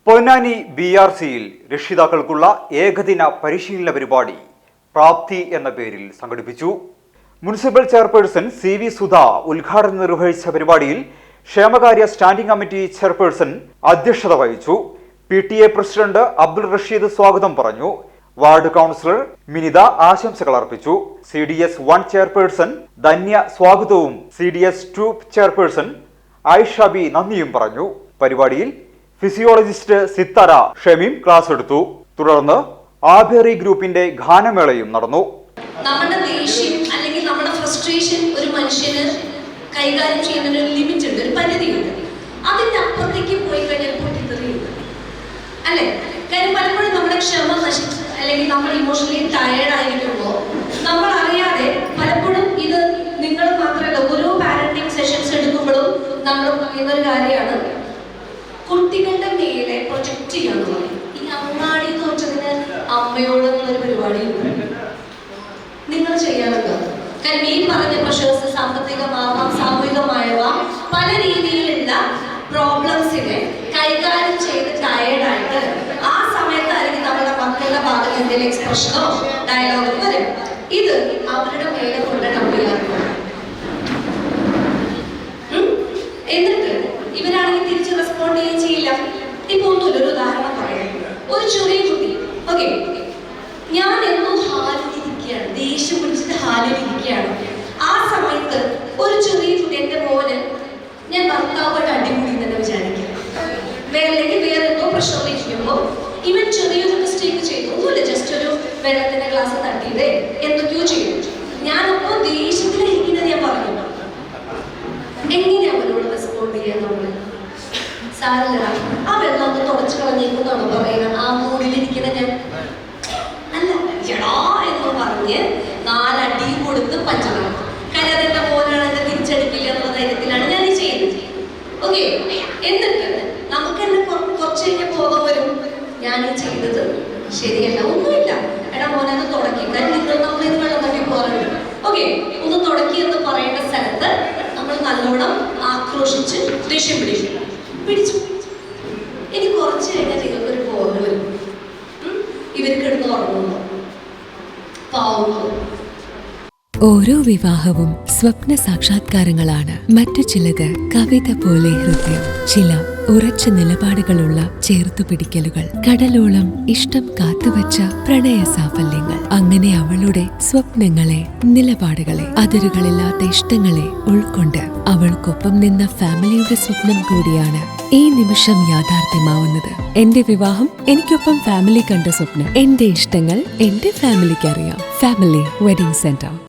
പൊന്നാനി BRCയിൽ രക്ഷിതാക്കൾക്കുള്ള ഏകദിന പരിശീലന പരിപാടി പ്രാപ്തി എന്ന പേരിൽ സംഘടിപ്പിച്ചു. മുനിസിപ്പൽ ചെയർപേഴ്സൺ CV സുധ ഉദ്ഘാടനം നിർവഹിച്ച പരിപാടിയിൽ ക്ഷേമകാര്യ സ്റ്റാൻഡിംഗ് കമ്മിറ്റി ചെയർപേഴ്സൺ അധ്യക്ഷത വഹിച്ചു. PTA പ്രസിഡന്റ് അബ്ദുൾ റഷീദ് സ്വാഗതം പറഞ്ഞു. വാർഡ് കൗൺസിലർ മിനിത ആശംസകൾ അർപ്പിച്ചു. CDS 1 ചെയർപേഴ്സൺ ധന്യ സ്വാഗതവും CDS 2 ചെയർപേഴ്സൺ ആയിഷബി നന്ദിയും പറഞ്ഞു. പരിപാടിയിൽ ഫിസിയോളജിസ്റ്റ് സിത്താര ഷമീം ക്ലാസ് എടുത്തു. തുടർന്ന് ആബേറി ഗ്രൂപ്പിന്റെ ഗാനമേളയും നടന്നു. നമ്മുടെ ദേഷ്യം അല്ലെങ്കിൽ നമ്മുടെ ഫ്രസ്ട്രേഷൻ ഒരു മനുഷ്യന് കൈകാര്യം ചെയ്യുന്നതിന് ഒരു ലിമിറ്റ് ഉണ്ട്, ഒരു പരിധിയുണ്ട്. അതിന്റെ അപ്പുറത്തേക്ക് പോയി കഴിഞ്ഞാൽ പൊട്ടിത്തെറിയുണ്ട് അല്ലെ? കാര്യം പലപ്പോഴും നമ്മുടെ ക്ഷമ നശിച്ച് അല്ലെങ്കിൽ നമ്മൾ ഇമോഷണലി ടയേർഡ് ആയിരിക്കുമ്പോൾ നമ്മൾ അറിയാതെ പലപ്പോഴും ഇത് നിങ്ങൾ മാത്രമല്ല ഓരോ പാരന്റിങ് സെഷൻസ് എടുക്കുമ്പോഴും നമ്മൾ പറയുന്ന ഒരു കാര്യമാണ്, കുട്ടികളുടെ മേലെ പ്രൊജക്ട് ചെയ്യാന്ന് പറയും. ഈ അങ്ങാടി തോറ്റതിന് അമ്മയോട് എന്നുള്ളൊരു പരിപാടിയുണ്ട്, നിങ്ങൾ ചെയ്യാറുണ്ടോ? കാരണം ഈ പറഞ്ഞ പ്രഷേഴ്സ് സാമ്പത്തികമാവാം, സാമൂഹികമായവ പല രീതിയിലുള്ള പ്രോബ്ലംസിനെ കൈകാര്യം ചെയ്ത് ടയേർഡായിട്ട് ആ സമയത്തായിരിക്കും നമ്മുടെ മക്കളുടെ ഭാഗത്ത് എന്തെങ്കിലും എക്സ്പ്രഷനോ ഡയലോഗോ വരും. ഇത് അവരുടെ മേലെ കൊണ്ട് നമ്പിയാറുണ്ട്. എന്നിട്ട് ഇവരാണെങ്കിൽ തിരിച്ച് റെസ്പോണ്ട് ചെയ്യുകയും ചെയ്യില്ല. ഇപ്പൊ ഒന്നുമില്ല, ഒരു ഉദാഹരണം പറയാം. ഒരു ചെറിയ കുട്ടി ഓക്കെ, ഞാൻ എന്നും ഹാലിലിരിക്കുകയാണ്, ദേഷ്യം പിടിച്ചിട്ട് ഹാലിലിരിക്കുകയാണ്. ആ സമയത്ത് ഒരു ചെറിയ കുട്ടി, എന്റെ മോന് ഞാൻ ഭർത്താവായിട്ട് അടിമുടി തന്നെ വിചാരിക്കുക, അല്ലെങ്കിൽ വേറെ എന്തോ പ്രശ്നമിരിക്കുമ്പോൾ ഇവൻ ചെറിയൊരു മിസ്റ്റേക്ക് ചെയ്തു, ഒന്നുമില്ല, ജസ്റ്റ് ഒരു വെള്ളത്തിന്റെ ഗ്ലാസ് തട്ടിയത് എന്തൊക്കെയോ ചെയ്തു. ഞാനപ്പോ ദേഷ്യത്തിലിരിക്കുന്നത് ഞാൻ പറഞ്ഞു, എങ്ങനെയാ അവനോട് റെസ്പോണ്ട് ചെയ്യാൻ? നമ്മള് സാരല്ല, ആ വെള്ളം ഒന്ന് തുടച്ചു കളഞ്ഞേക്കുന്നാണോ പറയുക? ആ മൂടിലിരിക്കുന്ന ഞാൻ അല്ല എടാ എന്ന് പറഞ്ഞ് 4 അടി കൊടുത്ത് പഞ്ചണം. കാര്യം അതെന്റെ മോനാണ്, എന്നെ തിരിച്ചടിക്കില്ല എന്നുള്ള ധൈര്യത്തിലാണ് ഞാൻ ഈ ചെയ്യുന്നത്. ഓക്കെ, എന്നിട്ട് നമുക്ക് എന്നെ കുറച്ച് കഴിഞ്ഞാൽ ബോധം വരും, ഞാൻ ഈ ചെയ്തത് ശരിയല്ല, ഒന്നുമില്ല, എടാ മോനെ ഒന്ന് തുടക്കി. കാര്യം നിങ്ങൾ നമ്മളിത് വെള്ളം തട്ടി പോകാറുണ്ട്. ഓക്കെ, ഒന്ന് തുടക്കി എന്ന് പറയേണ്ട സ്ഥലത്ത് നമ്മൾ നല്ലോണം ആക്രോശിച്ച് ദേഷ്യം പിടിച്ചു. ഇനി കുറച്ച് കഴിഞ്ഞാൽ നിങ്ങൾക്കൊരു ബോധം വരും, ഇവർക്ക് എടുത്ത് ഉറങ്ങുന്നു, പാവുന്നു. ഓരോ വിവാഹവും സ്വപ്ന സാക്ഷാത്കാരങ്ങളാണ്. മറ്റു ചിലത് കവിത പോലെ ഹൃദയം, ചില ഉറച്ച നിലപാടുകളുള്ള ചേർത്തുപിടിക്കലുകൾ, കടലോളം ഇഷ്ടം കാത്തുവച്ച പ്രണയ സാഫല്യങ്ങൾ. അങ്ങനെ അവളുടെ സ്വപ്നങ്ങളെ, നിലപാടുകളെ, അതിരുകളില്ലാത്ത ഇഷ്ടങ്ങളെ ഉൾക്കൊണ്ട് അവൾക്കൊപ്പം നിന്ന ഫാമിലിയുടെ സ്വപ്നം കൂടിയാണ് ഈ നിമിഷം യാഥാർത്ഥ്യമാവുന്നത്. എന്റെ വിവാഹം എനിക്കൊപ്പം ഫാമിലി കണ്ട സ്വപ്നം. എന്റെ ഇഷ്ടങ്ങൾ എന്റെ ഫാമിലിക്ക് അറിയാം. Family wedding centre.